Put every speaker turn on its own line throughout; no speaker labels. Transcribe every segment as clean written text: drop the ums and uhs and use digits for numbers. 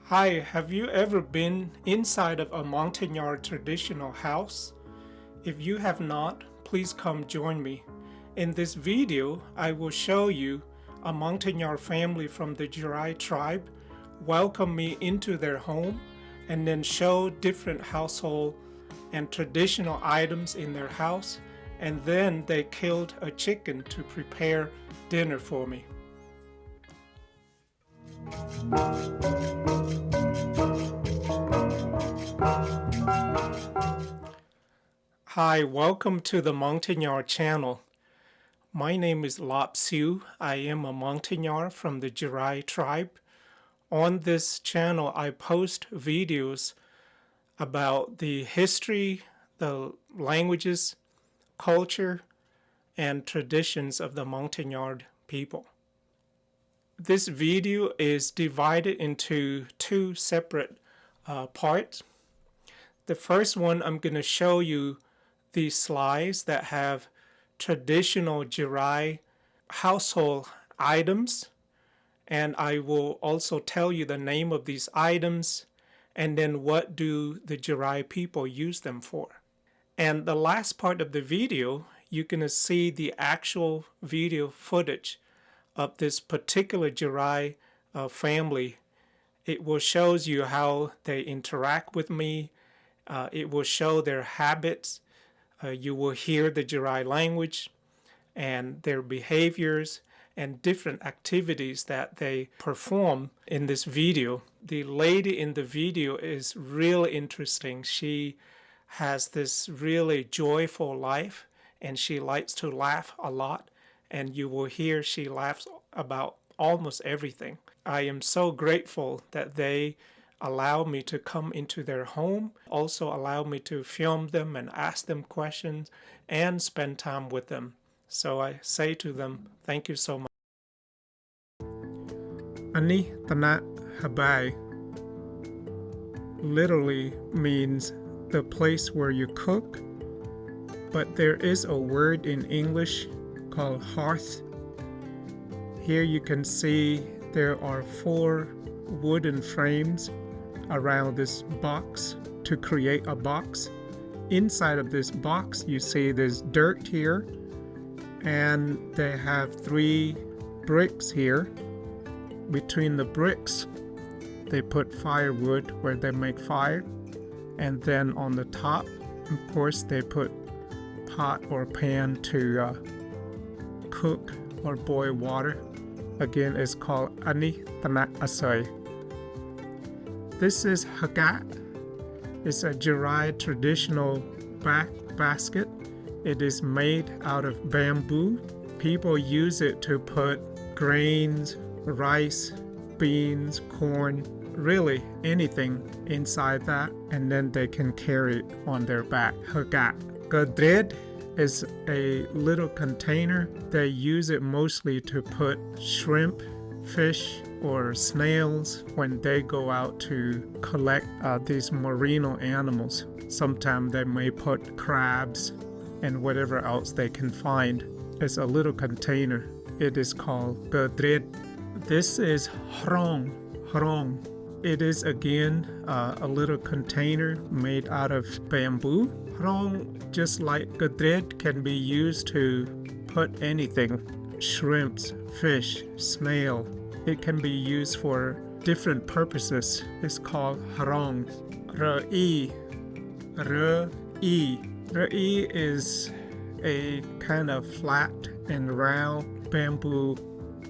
Hi, have you ever been inside of a Montagnard traditional house? If you have not, please come join me. In this video, I will show you a Montagnard family from the Jarai tribe welcome me into their home and then show different household and traditional items in their house, and then they killed a chicken to prepare dinner for me. Hi, welcome to the Montagnard channel. My name is laih. I am a Montagnard from the Jarai tribe. On this channel, I post videos about the history, the languages, culture, and traditions of the Montagnard people. This video is divided into two separate parts. The first one, I'm going to show you these slides that have traditional Jarai household items, and I will also tell you the name of these items and then what do the Jarai people use them for. And the last part of the video, you're going to see the actual video footage of this particular Jarai family. It will show you how they interact with me. It will show their habits. You will hear the Jarai language and their behaviors and different activities that they perform in this video. The lady in the video is really interesting. She has this really joyful life and she likes to laugh a lot, and you will hear she laughs about almost everything. I am so grateful that they allow me to come into their home, also allow me to film them and ask them questions and spend time with them. So I say to them, thank you so much. Anih, tơnă, hơbai literally means the place where you cook, but there is a word in English called hearth. Here you can see there are 4 wooden frames around this box to create a box. Inside of this box you see there's dirt here, and they have 3 bricks here. Between the bricks they put firewood where they make fire, and then on the top, of course, they put pot or pan to cook or boil water. Again, it's called anih, tơnă, asơi. This is haggat. It's a Jarai traditional basket. It is made out of bamboo. People use it to put grains, rice, beans, corn, really anything inside that, and then they can carry it on their back. Haggat. Gơdred is a little container. They use it mostly to put shrimp, fish, or snails when they go out to collect these marine animals. Sometimes they may put crabs and whatever else they can find. It's a little container. It is called gơdred. This is drông. It is again a little container made out of bamboo. Drông, just like gơdred, can be used to put anything. Shrimps, fish, snail. It can be used for different purposes. It's called drông. Brơi. Brơi is a kind of flat and round bamboo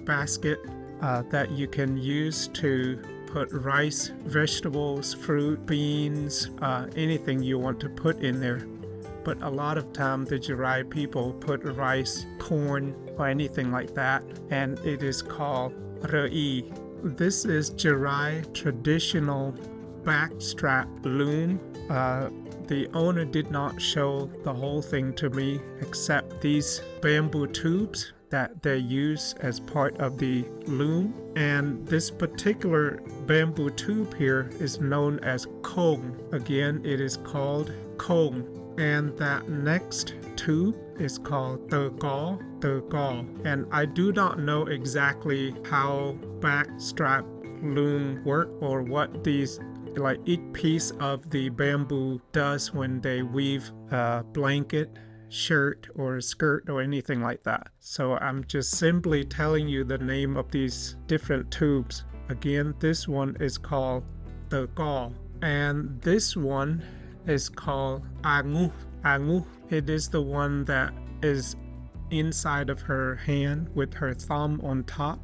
basket that you can use to put rice, vegetables, fruit, beans, anything you want to put in there. But a lot of time the Jarai people put rice, corn, or anything like that, and it is called brơi. This is Jarai traditional backstrap loom. The owner did not show the whole thing to me except these bamboo tubes that they use as part of the loom. And this particular bamboo tube here is known as khôn. Again, it is called khôn. And that next tube is called tơkă. And I do not know exactly how backstrap loom work, or what these, like each piece of the bamboo does when they weave a blanket, shirt, or skirt, or anything like that. So I'm just simply telling you the name of these different tubes. Again, this one is called tơkă, and this one is called anŭn. It is the one that is inside of her hand with her thumb on top,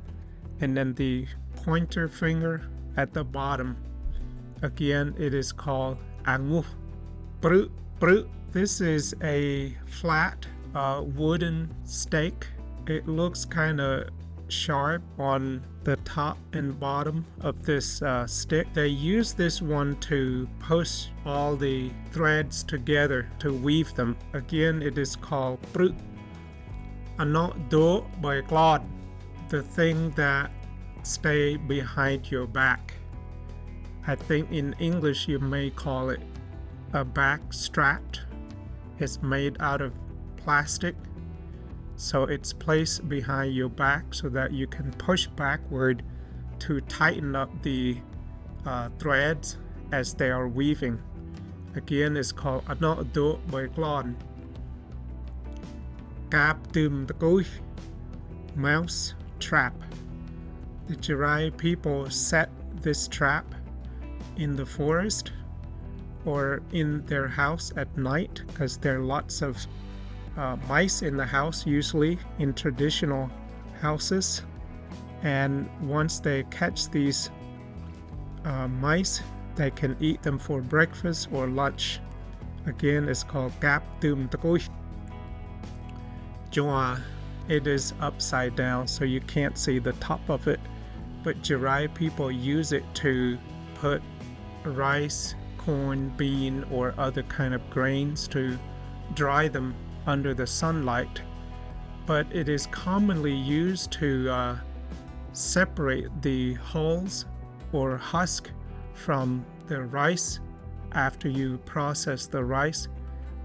and then the pointer finger at the bottom. Again, it is called anŭn. Brơi. This is a flat wooden stake. It looks kind of sharp on the top and bottom of this stick. They use this one to push all the threads together to weave them. Again, it is called brơi. Unforgettable, the thing that stay behind your back. I think in English you may call it a backstrap. It's made out of plastic, so it's placed behind your back so that you can push backward to tighten up the threads as they are weaving. Again, it's called unforgettable. Tơkuih, mouse trap. The Jarai people set this trap in the forest or in their house at night, because there are lots of mice in the house, usually in traditional houses. And once they catch these mice, they can eat them for breakfast or lunch. Again, it's called tơkuih. Ŋuà, it is upside down, so you can't see the top of it, but Jarai people use it to put rice, corn, bean, or other kind of grains to dry them under the sunlight. But it is commonly used to separate the hulls or husk from the rice after you process the rice.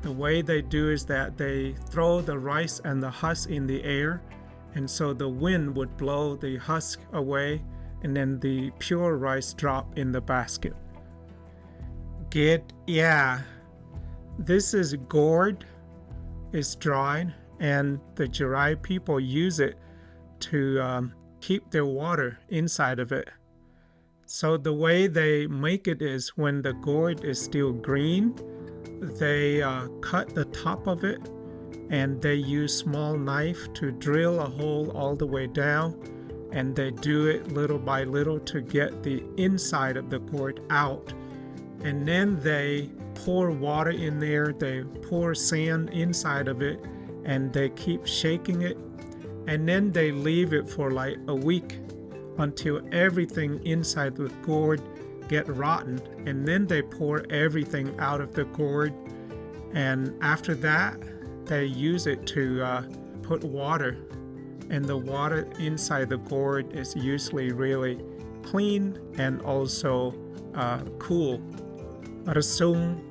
The way they do is that they throw the rice and the husk in the air, and so the wind would blow the husk away, and then the pure rice drop in the basket. Yeah, this is gourd. It's dried, and the Jarai people use it to keep their water inside of it. So the way they make it is, when the gourd is still green, they cut the top of it, and they use small knife to drill a hole all the way down, and they do it little by little to get the inside of the gourd out. And then they pour water in there, they pour sand inside of it, and they keep shaking it, and then they leave it for like a week until everything inside the gourd get rotten, and then they pour everything out of the gourd, and after that they use it to put water, and the water inside the gourd is usually really clean and also cool. Drông,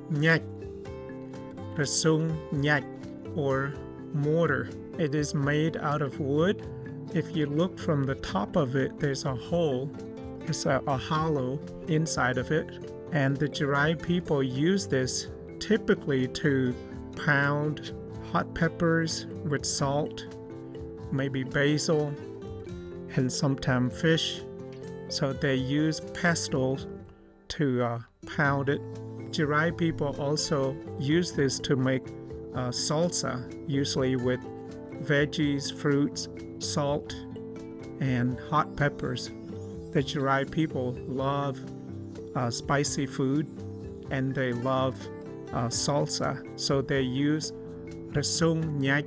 or mortar. It is made out of wood. If you look from the top of it, there's a hole. It's a hollow inside of it. And the Jarai people use this typically to pound hot peppers with salt, maybe basil, and sometimes fish. So they use pestle to pound it. Jarai people also use this to make salsa, usually with veggies, fruits, salt, and hot peppers. The Jarai people love spicy food, and they love salsa, so they use drông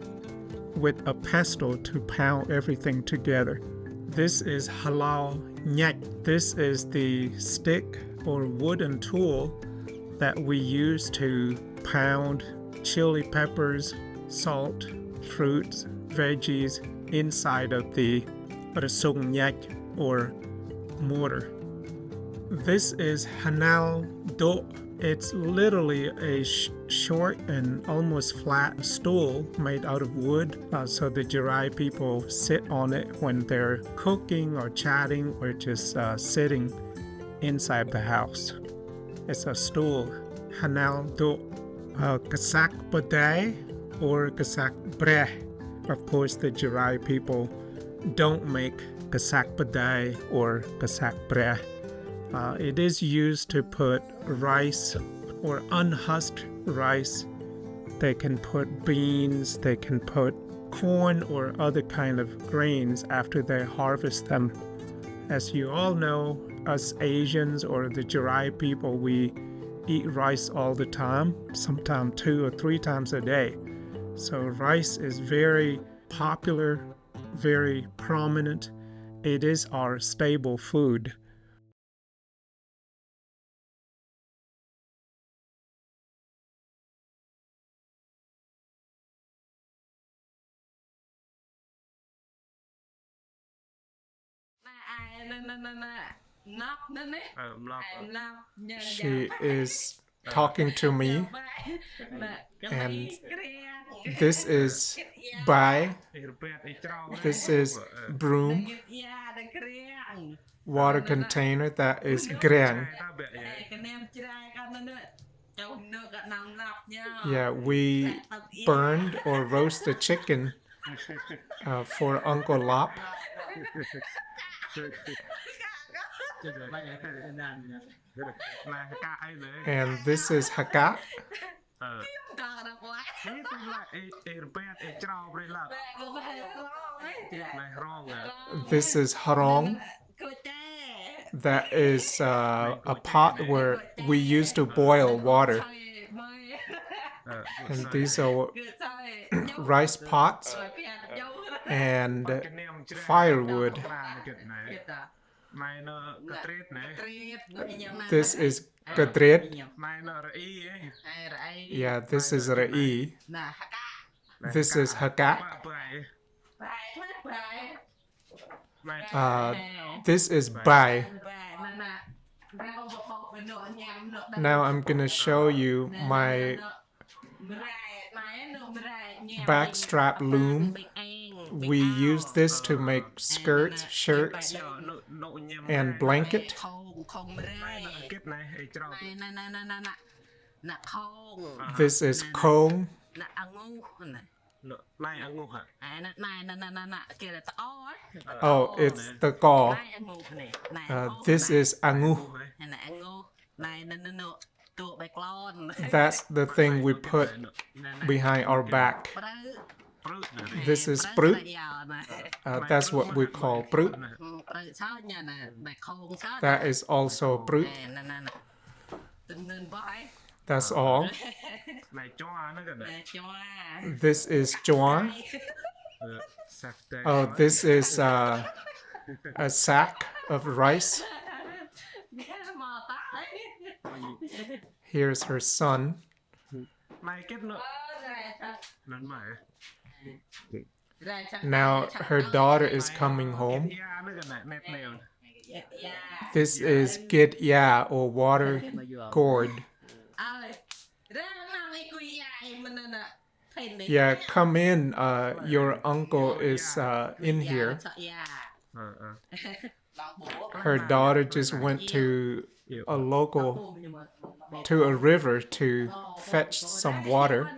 with a pestle to pound everything together. This is halal nhách. This is the stick or wooden tool that we use to pound chili peppers, salt, fruits, veggies inside of the drông or mortar. This is hanal do. It's literally a short and almost flat stool made out of wood, so the Jarai people sit on it when they're cooking or chatting or just sitting inside the house. It's a stool. Hanal do kasak pơdjai or kasak brơi. Of course, the Jarai people don't make kasak pơdjai or kasak brơi. It is used to put rice or unhusked rice. They can put beans, they can put corn or other kind of grains after they harvest them. As you all know, us Asians or the Jarai people, we eat rice all the time, sometimes 2 or 3 times a day. So rice is very popular, very prominent. It is our staple food. She is talking to me, and this is pai, this is broom, water container, that is grang. Yeah, we burned or roast the chicken for Uncle Lop. And this is haka. This is harong. That is a pot where we used to boil water. And these are rice pots and firewood. This is kadret. Yeah, this is laih. This is haka. This is pai. Now I'm gonna show you my backstrap loom. We use this to make skirts, shirts, and blanket. This is kông. Oh, it's tơkă. This is anŭn. That's the thing we put behind our back. This is brơi. That's what we call brơi. That is also brơi. That's all. This is ṕuôn. Oh, this is a sack of rice. Here's her son. Now her daughter is coming home. This is git ya or water gourd. Yeah, come in. Your uncle is in here. Her daughter just went to a river to fetch some water.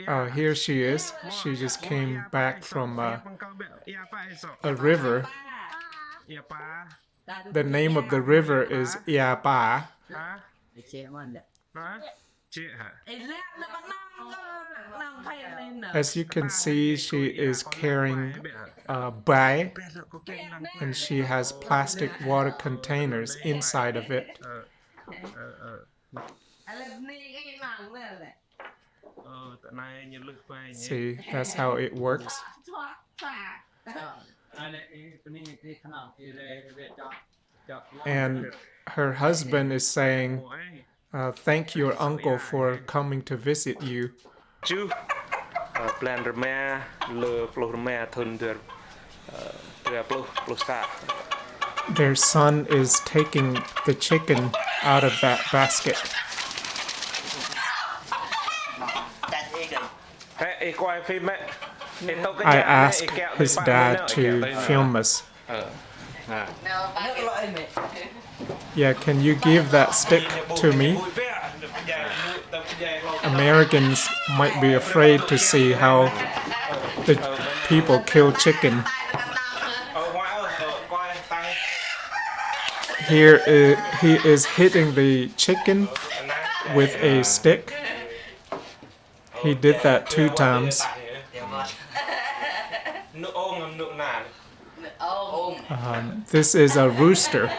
Oh, here she is. She just came back from a river. The name of the river is Pai. As you can see, she is carrying pai, and she has plastic water containers inside of it. See, that's how it works. And her husband is saying, thank your uncle for coming to visit you. Their son is taking the chicken out of that basket. I asked his dad to film us. Yeah, can you give that stick to me? Americans might be afraid to see how the people kill chicken. Here he is hitting the chicken with a stick. He did that 2 times. This is a rooster.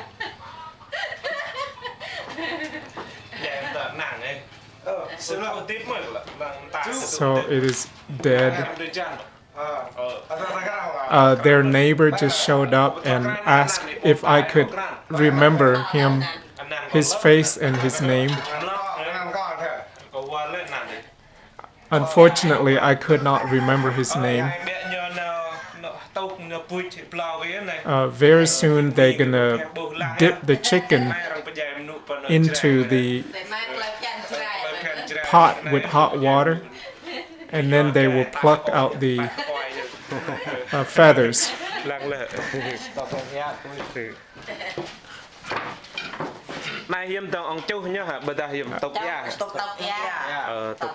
So it is dead. Their neighbor just showed up and asked if I could remember him, his face and his name. Unfortunately, I could not remember his name. Very soon they're gonna dip the chicken into the pot with hot water, and then they will pluck out the feathers.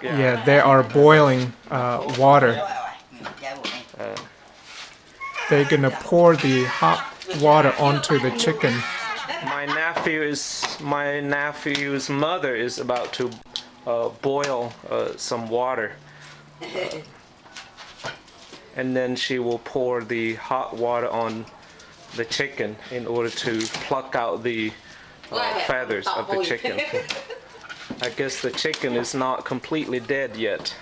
Yeah, they are boiling water. They're gonna pour the hot water onto the chicken.
My nephew's mother is about to boil some water, and then she will pour the hot water on the chicken in order to pluck out the feathers of the chicken. I guess the chicken is not completely dead yet.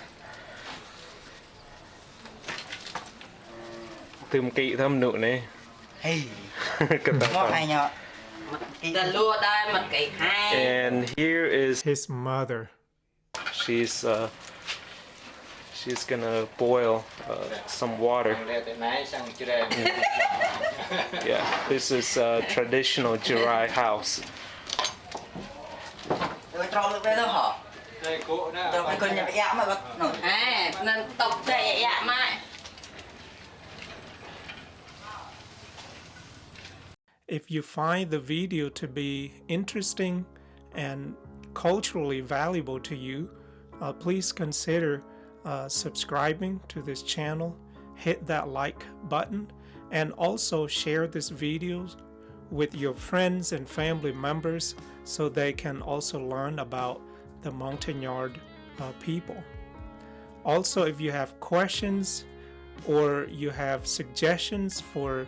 And here is
his mother.
She's gonna boil some water. Yeah, this is a traditional Jarai house.
If you find the video to be interesting and culturally valuable to you, please consider subscribing to this channel, hit that like button, and also share this video with your friends and family members so they can also learn about the Montagnard people. Also, if you have questions or you have suggestions for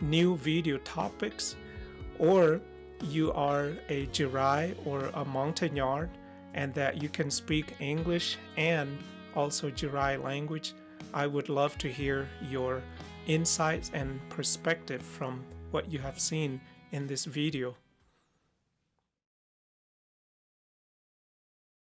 new video topics, or you are a Jarai or a Montagnard and that you can speak English and also Jarai language, I would love to hear your insights and perspective from what you have seen in this video.